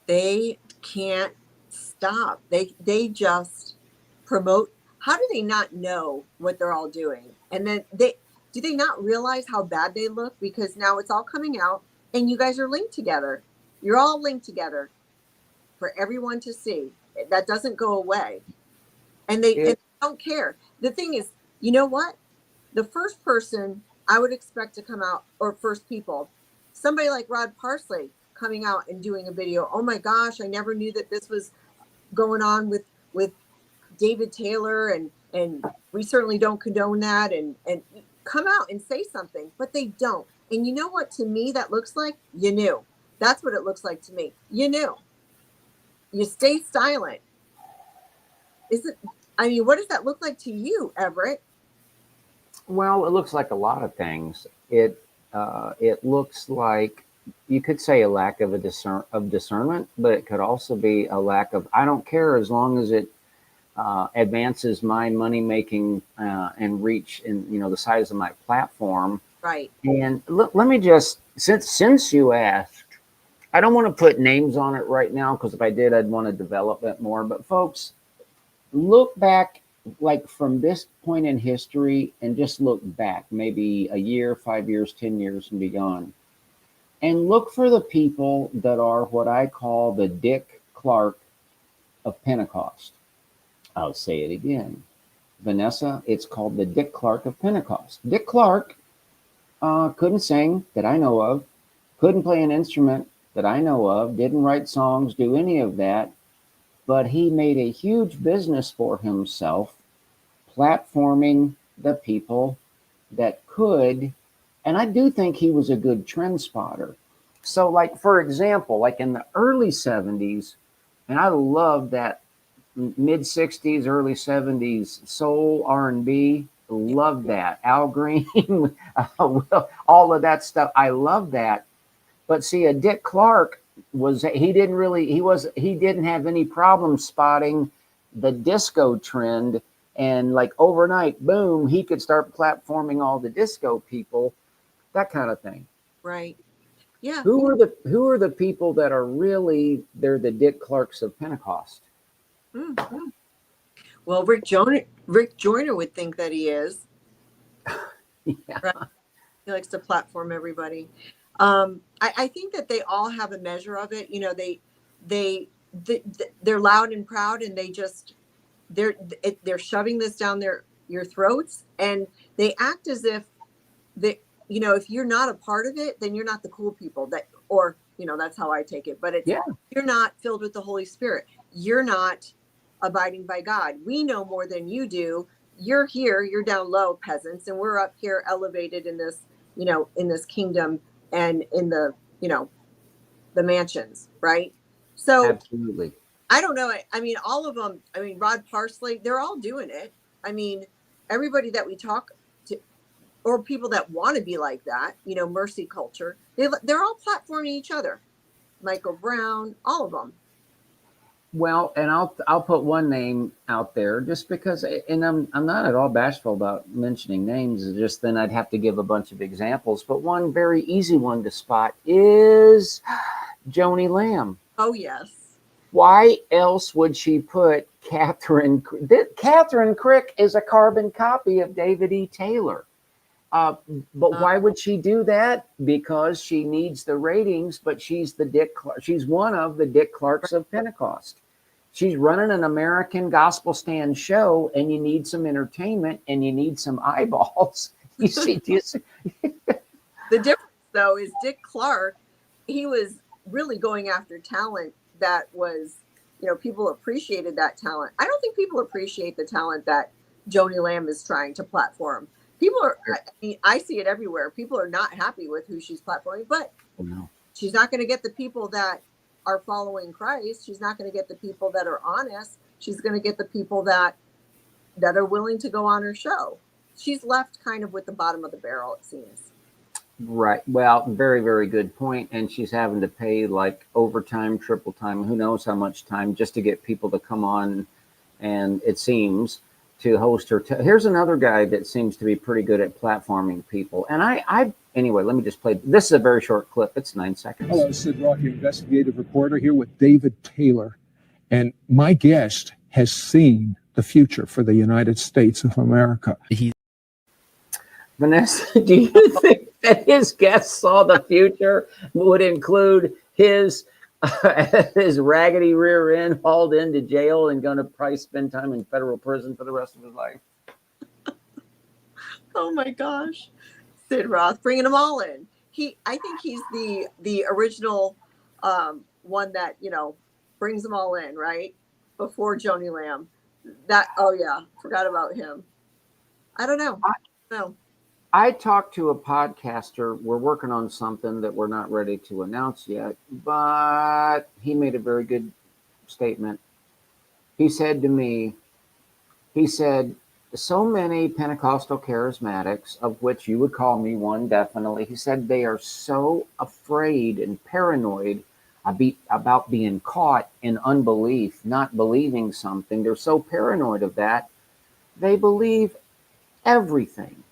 They can't stop. They just promote. How do they not know what they're all doing? And then do they not realize how bad they look? Because now it's all coming out and you guys are linked together. You're all linked together for everyone to see. That doesn't go away. And they don't care. The thing is, you know what? The first person I would expect to come out, or first people, somebody like Rod Parsley coming out and doing a video. Oh my gosh, I never knew that this was going on with David Taylor, and we certainly don't condone that, and come out and say something, but they don't. And you know what, to me, that looks like? You knew. That's what it looks like to me. You knew. You stay silent. What does that look like to you, Everett? Well, it looks like a lot of things. It looks like, you could say, a lack of discernment, but it could also be a lack of, I don't care as long as it advances my money making and reach in, the size of my platform. Right. And let me just, since you asked, I don't want to put names on it right now, because if I did, I'd want to develop it more. But folks, look back, like from this point in history, and just look back maybe a year, 5 years, 10 years and beyond, and look for the people that are what I call the Dick Clark of Pentecost. I'll say it again. Vanessa, it's called the Dick Clark of Pentecost. Dick Clark couldn't sing that I know of, couldn't play an instrument that I know of, didn't write songs, do any of that, but he made a huge business for himself, platforming the people that could, and I do think he was a good trend spotter. So, like, for example, like in the early 70s, and I love that mid 60s, early 70s soul, R&B, love that. Al Green, all of that stuff. I love that. But see, a Dick Clark he didn't have any problem spotting the disco trend, and like overnight, boom, he could start platforming all the disco people, that kind of thing. Right. Yeah. Who are the people that are really, they're the Dick Clarks of Pentecost? Mm-hmm. Well, Rick Joyner would think that he is. Yeah. Right? He likes to platform everybody. I think that they all have a measure of it. They're loud and proud, and they're shoving this down your throats, and they act as if if you're not a part of it, then you're not the cool people that's how I take it. But you're not filled with the Holy Spirit. You're not abiding by God. We know more than you do. You're here, you're down low, peasants, and we're up here elevated in this, in this kingdom and in the, the mansions, right? So absolutely. I don't know. All of them, Rod Parsley, they're all doing it. Everybody that we talk to, or people that want to be like that, mercy culture, they're all platforming each other. Michael Brown, all of them. Well, and I'll put one name out there just because, and I'm not at all bashful about mentioning names. It's just then I'd have to give a bunch of examples. But one very easy one to spot is Joni Lamb. Oh yes. Why else would she put Catherine? Catherine Crick is a carbon copy of David E. Taylor. But why would she do that? Because she needs the ratings, but she's she's one of the Dick Clarks of Pentecost. She's running an American gospel stand show, and you need some entertainment and you need some eyeballs. You see, the difference though is Dick Clark, he was really going after talent that was, people appreciated that talent. I don't think people appreciate the talent that Joni Lamb is trying to platform. People are, I see it everywhere. People are not happy with who she's platforming, but she's not going to get the people that are following Christ. She's not going to get the people that are honest. She's going to get the people that are willing to go on her show. She's left kind of with the bottom of the barrel, it seems. Right. Well, very, very good point. And she's having to pay like overtime, triple time, who knows how much time, just to get people to come on, and it seems, to host her. Here's another guy that seems to be pretty good at platforming people. And anyway, let me just play. This is a very short clip. It's 9 seconds. Hello, Sid Rocky, investigative reporter here with David Taylor. And my guest has seen the future for the United States of America. Vanessa, do you think that his guest saw the future would include his raggedy rear end hauled into jail and going to probably spend time in federal prison for the rest of his life? Oh my gosh. Sid Roth, bringing them all in. I think he's the original one that, brings them all in, right? Before Joni Lamb. Forgot about him. I don't know. No. I talked to a podcaster. We're working on something that we're not ready to announce yet, but he made a very good statement. He said to me, he said, so many Pentecostal charismatics, of which you would call me one, definitely. He said they are so afraid and paranoid about being caught in unbelief, not believing something. They're so paranoid of that, they believe everything.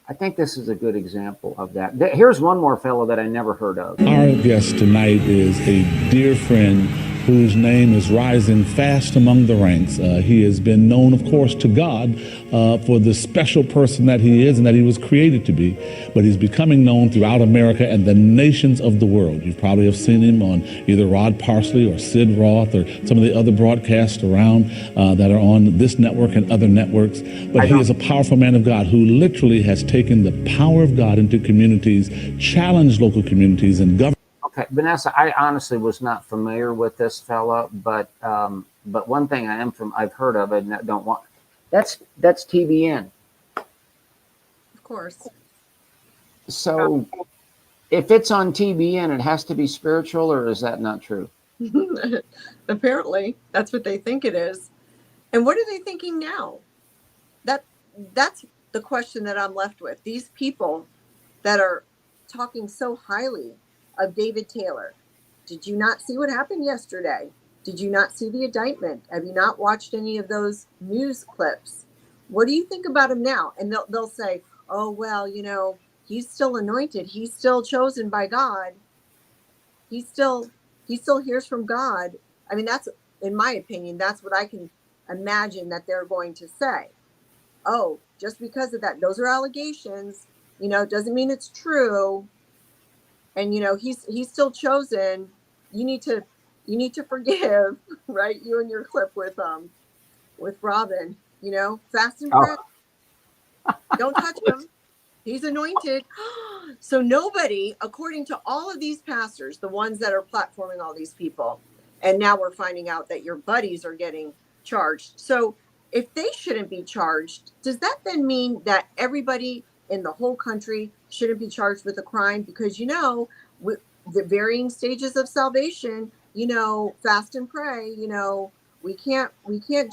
I think this is a good example of that. Here's one more fellow that I never heard of. Our guest tonight is a dear friend whose name is rising fast among the ranks. He has been known, of course, to God for the special person that he is and that he was created to be, but he's becoming known throughout America and the nations of the world. You probably have seen him on either Rod Parsley or Sid Roth or some of the other broadcasts around that are on this network and other networks. But he is a powerful man of God who literally has taken the power of God into communities, challenged local communities and government. Okay, Vanessa, I honestly was not familiar with this fella, but one thing I've heard of it and I don't want. That's TBN. Of course. So, if it's on TBN, it has to be spiritual, or is that not true? Apparently, that's what they think it is. And what are they thinking now? That's the question that I'm left with. These people that are talking so highly of David Taylor. Did you not see what happened yesterday? Did you not see the indictment? Have you not watched any of those news clips? What do you think about him now? And they'll say, oh, well, he's still anointed. He's still chosen by God. He still hears from God. I mean, that's, in my opinion, that's what I can imagine that they're going to say. Oh, just because of that, those are allegations, doesn't mean it's true. And, he's still chosen. You need to forgive, right? You and your clip with Robin, fast and pray. Don't touch him. He's anointed. So nobody, according to all of these pastors, the ones that are platforming all these people, and now we're finding out that your buddies are getting charged. So if they shouldn't be charged, does that then mean that everybody in the whole country shouldn't be charged with a crime? Because, with the varying stages of salvation, fast and pray, we can't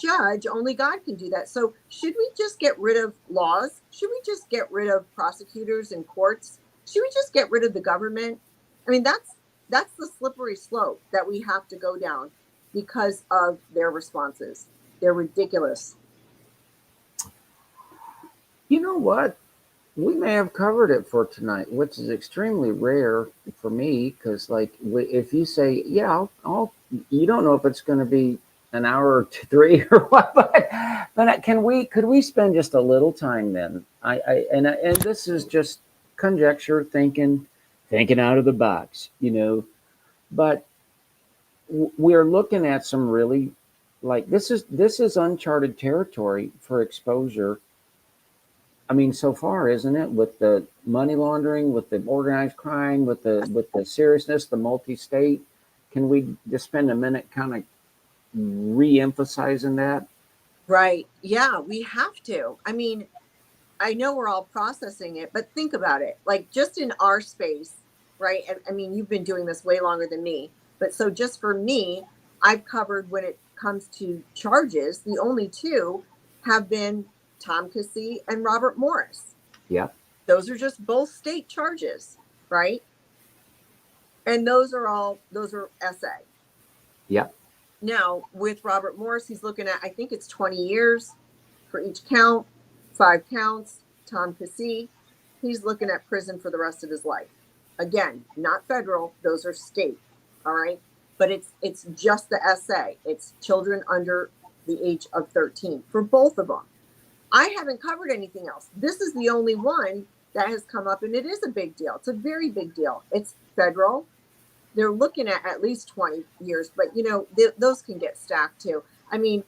judge. Only God can do that. So should we just get rid of laws? Should we just get rid of prosecutors and courts? Should we just get rid of the government? I mean, that's the slippery slope that we have to go down because of their responses. They're ridiculous. You know what? We may have covered it for tonight, which is extremely rare for me because, if you say, yeah, you don't know if it's going to be an hour or 3 or what, but could we spend just a little time then? And this is just conjecture, thinking out of the box, but we're looking at some really, this is uncharted territory for exposure. I mean, so far, isn't it? With the money laundering, with the organized crime, with the seriousness, the multi-state. Can we just spend a minute kind of re-emphasizing that? Right. Yeah, we have to. I mean, I know we're all processing it, but think about it. Just in our space, right? I mean, you've been doing this way longer than me. But so just for me, I've covered when it comes to charges, the only two have been Tom Cassie and Robert Morris. Yeah. Those are just both state charges, right? And those are SA. Yeah. Now, with Robert Morris, he's looking at, I think it's 20 years for each count, 5 counts. Tom Cassie, he's looking at prison for the rest of his life. Again, not federal, those are state, all right? But it's just the SA. It's children under the age of 13 for both of them. I haven't covered anything else. This is the only one that has come up, and it is a big deal. It's a very big deal. It's federal. They're looking at least 20 years, but those can get stacked too. I mean,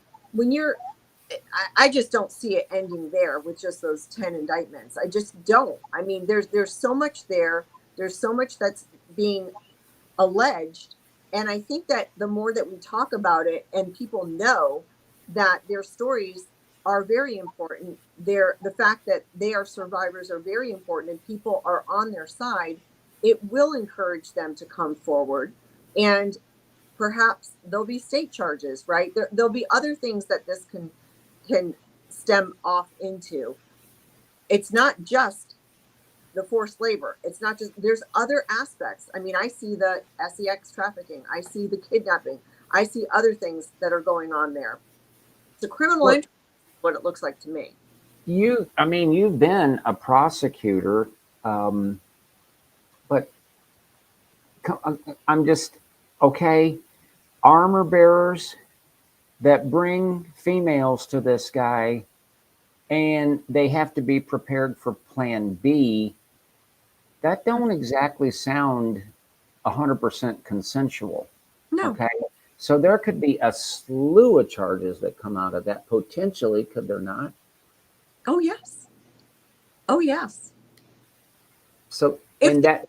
I just don't see it ending there with just those 10 indictments. I just don't. I mean, there's so much there. There's so much that's being alleged. And I think that the more that we talk about it and people know that their stories are very important. The fact that they are survivors are very important, and people are on their side. It will encourage them to come forward, and perhaps there'll be state charges, right? There'll be other things that this can stem off into. It's not just the forced labor. It's not just, there's other aspects. I mean, I see the sex trafficking. I see the kidnapping. I see other things that are going on there. It's a criminal interest, what it looks like to me. You've been a prosecutor, but I'm just, okay, armor bearers that bring females to this guy, and they have to be prepared for plan B. That don't exactly sound 100% consensual. No. Okay. So there could be a slew of charges that come out of that potentially, could there not? Oh, yes. Oh, yes. So, and that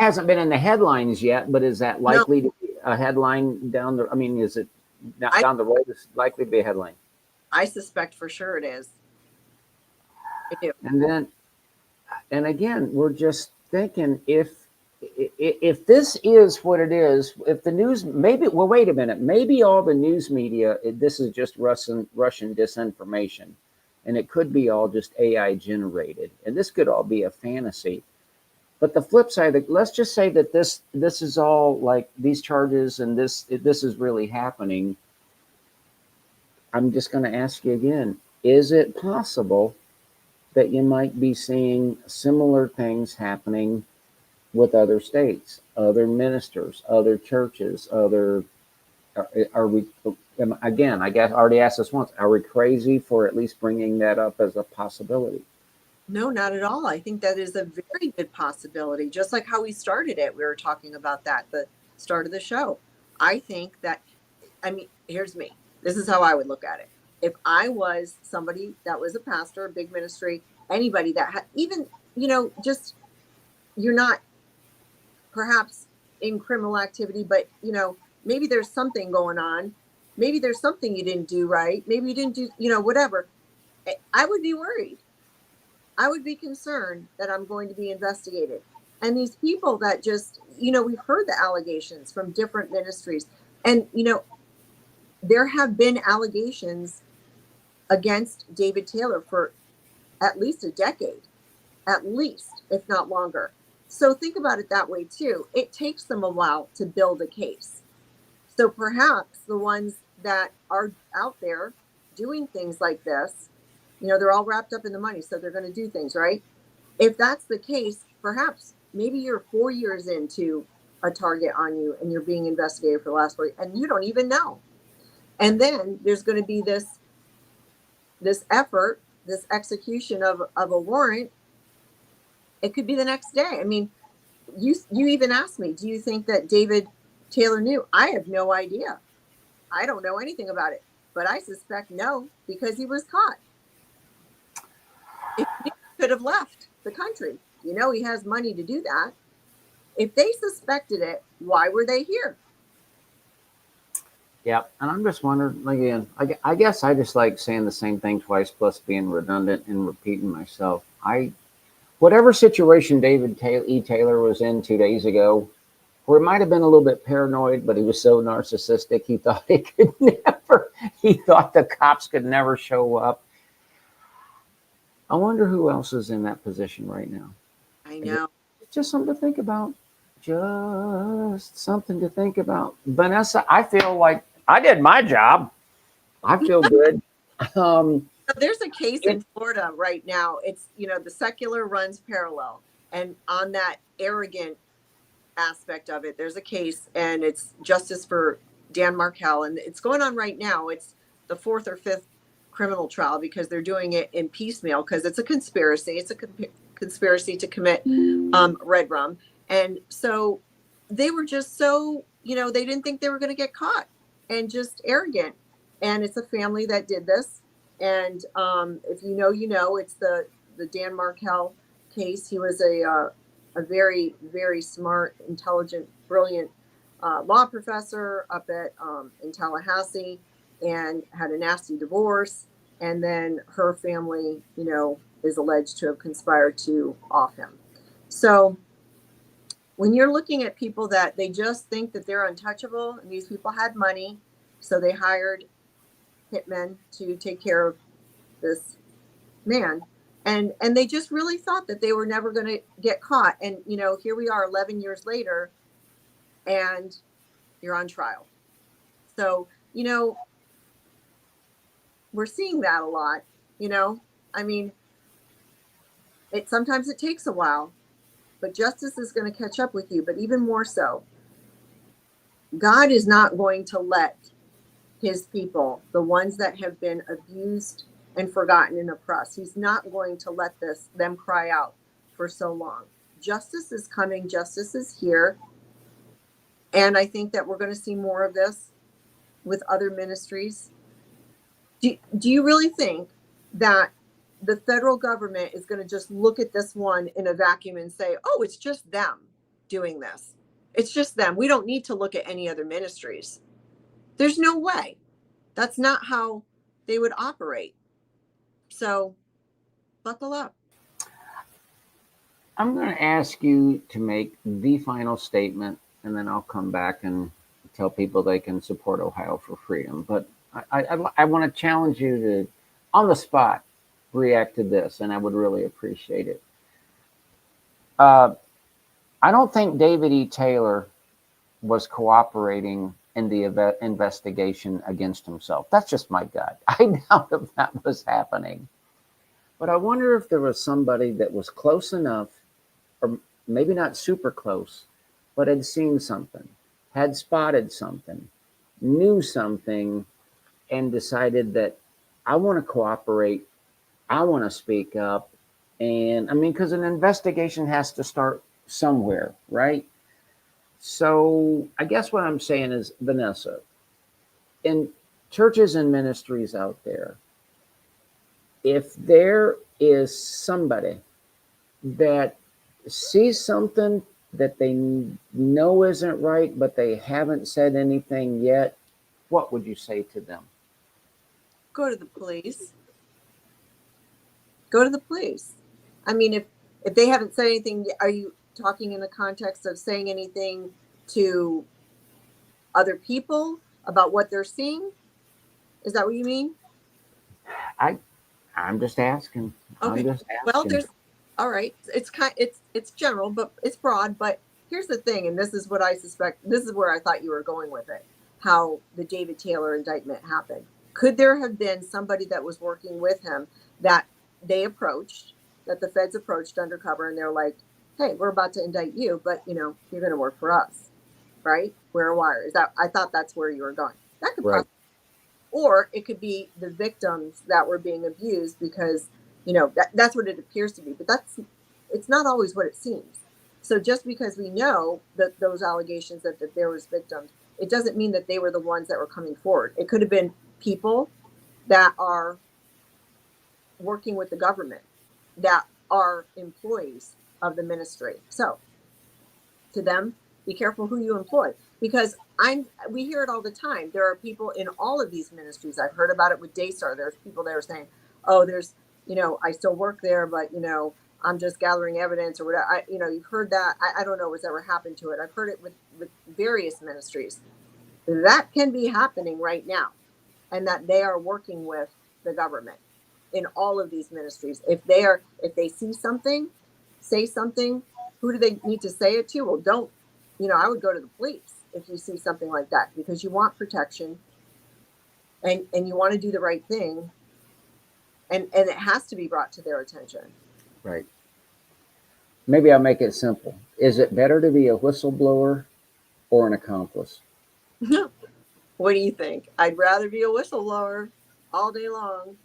hasn't been in the headlines yet, but is that likely to be a headline down the, is it down the road? It's likely to be a headline. I suspect for sure it is. I do. And again, we're just thinking, if this is what it is, if the news, wait a minute, maybe all the news media, this is just Russian disinformation, and it could be all just AI generated, and this could all be a fantasy. But the flip side, let's just say that this is all like these charges, and this is really happening. I'm just going to ask you again, is it possible that you might be seeing similar things happening with other states, other ministers, other churches, are we, again, I guess I already asked this once, are we crazy for at least bringing that up as a possibility? No, not at all. I think that is a very good possibility. Just like how we started it, we were talking about that, the start of the show. I think that, here's me. This is how I would look at it. If I was somebody that was a pastor, a big ministry, anybody that had, even, just, you're not perhaps in criminal activity, but, maybe there's something going on. Maybe there's something you didn't do right. Maybe you didn't do, whatever. I would be worried. I would be concerned that I'm going to be investigated. And these people that just, we've heard the allegations from different ministries. And, there have been allegations against David Taylor for at least a decade, at least, if not longer. So think about it that way too. It takes them a while to build a case. So perhaps the ones that are out there doing things like this, they're all wrapped up in the money, so they're going to do things, right? If that's the case, perhaps maybe you're 4 years into a target on you and you're being investigated for the last 4 years and you don't even know. And then there's going to be this effort, this execution of a warrant. It could be the next day. You even asked me, do you think that David Taylor knew? I have no idea. I don't know anything about it, but I suspect no, because he was caught. If he could have left the country, he has money to do that. If they suspected it, why were they here? Yeah, and I'm just wondering, again, I guess I just like saying the same thing twice, plus being redundant and repeating myself. Whatever situation David Taylor was in 2 days ago, where it might have been a little bit paranoid, but he was so narcissistic, he thought he thought the cops could never show up. I wonder who else is in that position right now. I know. It's just something to think about. Just something to think about. Vanessa, I feel like I did my job. I feel good. There's a case in Florida right now. It's, the secular runs parallel. And on that arrogant aspect of it, there's a case, and it's justice for Dan Markel. And it's going on right now. It's the 4th or 5th criminal trial because they're doing it in piecemeal because it's a conspiracy. It's a conspiracy to commit red rum. And so they were just so, they didn't think they were going to get caught and just arrogant. And it's a family that did this. And if it's the Dan Markel case. He was a very, very smart, intelligent, brilliant law professor up at in Tallahassee, and had a nasty divorce and then her family, is alleged to have conspired to off him. So when you're looking at people that they just think that they're untouchable, and these people had money, so they hired hitmen to take care of this man, and they just really thought that they were never going to get caught. And here we are 11 years later, and you're on trial. So we're seeing that a lot. I mean, sometimes it takes a while, but justice is going to catch up with you. But even more so, God is not going to let his people, the ones that have been abused and forgotten and oppressed, he's not going to let them cry out for so long. Justice is coming. Justice is here. And I think that we're going to see more of this with other ministries. Do you really think that the federal government is going to just look at this one in a vacuum and say, oh, it's just them doing this? It's just them. We don't need to look at any other ministries. There's no way. That's not how they would operate. So buckle up. I'm going to ask you to make the final statement, and then I'll come back and tell people they can support Ohio for Freedom. But I want to challenge you to, on the spot, react to this, and I would really appreciate it. I don't think David E. Taylor was cooperating in the investigation against himself. That's just my gut. I doubt if that was happening. But I wonder if there was somebody that was close enough, or maybe not super close, but had seen something, had spotted something, knew something, and decided that I want to cooperate, I want to speak up. And I mean, because an investigation has to start somewhere, right? So I guess what I'm saying is, Vanessa, in churches and ministries out there, if there is somebody that sees something that they know isn't right, but they haven't said anything yet, what would you say to them? Go to the police. Go to the police. I mean, if they haven't said anything, are you talking in the context of saying anything to other people about what they're seeing? Is that what you mean? I'm just asking. Okay. I'm just asking. Well, all right. It's general, but it's broad. But here's the thing, and this is what I suspect. This is where I thought you were going with it. How the David Taylor indictment happened. Could there have been somebody that was working with him that they approached, that the feds approached undercover, and they're like, "Hey, we're about to indict you, but you're going to work for us, right? Wear a wire." I thought that's where you were going. That could possibly. Or it could be the victims that were being abused, because that's what it appears to be. But it's not always what it seems. So just because we know that those allegations that there was victims, it doesn't mean that they were the ones that were coming forward. It could have been people that are working with the government, that are employees of the ministry. So to them, be careful who you employ, because we hear it all the time. There are people in all of these ministries. I've heard about it with Daystar. There's people that are saying, oh, there's, I still work there, but, I'm just gathering evidence or whatever. You've heard that. I don't know what's ever happened to it. I've heard it with various ministries. That can be happening right now, and that they are working with the government in all of these ministries. If they see something, say something. Who do they need to say it to? Well, don't, I would go to the police if you see something like that, because you want protection and you want to do the right thing. And it has to be brought to their attention. Right. Maybe I'll make it simple. Is it better to be a whistleblower or an accomplice? What do you think? I'd rather be a whistleblower all day long.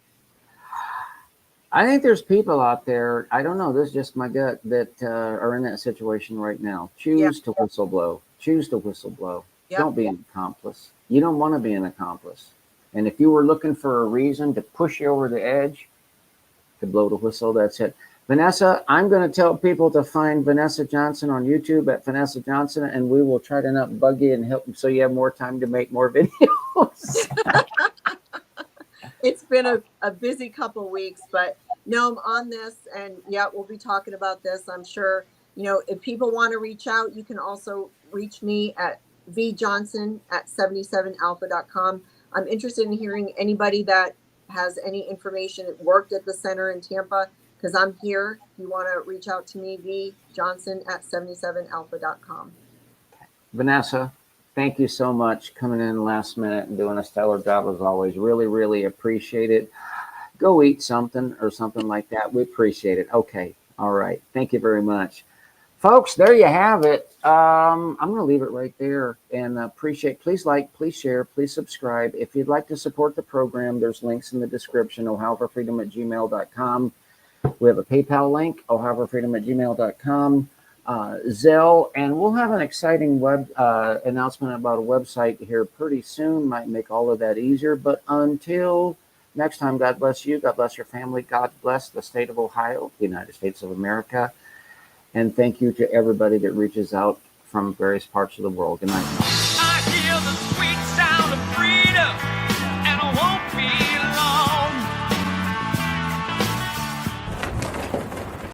I think there's people out there, I don't know, this is just my gut, that are in that situation right now. Choose to whistleblow. Choose to whistleblow. Yep. Don't be an accomplice. You don't want to be an accomplice. And if you were looking for a reason to push you over the edge, to blow the whistle, that's it. Vanessa, I'm going to tell people to find Vanessa Johnson on YouTube at Vanessa Johnson, and we will try to not bug you and help you so you have more time to make more videos. It's been a busy couple of weeks, but no, I'm on this, and yeah, we'll be talking about this. I'm sure, if people want to reach out, you can also reach me at vjohnson@77alpha.com. I'm interested in hearing anybody that has any information that worked at the center in Tampa, because I'm here. If you want to reach out to me, vjohnson@77alpha.com. Vanessa, thank you so much coming in last minute and doing a stellar job as always. Really, really appreciate it. Go eat something or something like that. We appreciate it. Okay. All right. Thank you very much. Folks, there you have it. I'm going to leave it right there and appreciate. Please like, please share, please subscribe. If you'd like to support the program, there's links in the description, ohioforfreedom@gmail.com. We have a PayPal link, ohioforfreedom@gmail.com. Zelle, and we'll have an exciting web announcement about a website here pretty soon. Might make all of that easier. But until next time, God bless you. God bless your family. God bless the state of Ohio, the United States of America. And thank you to everybody that reaches out from various parts of the world. Good night.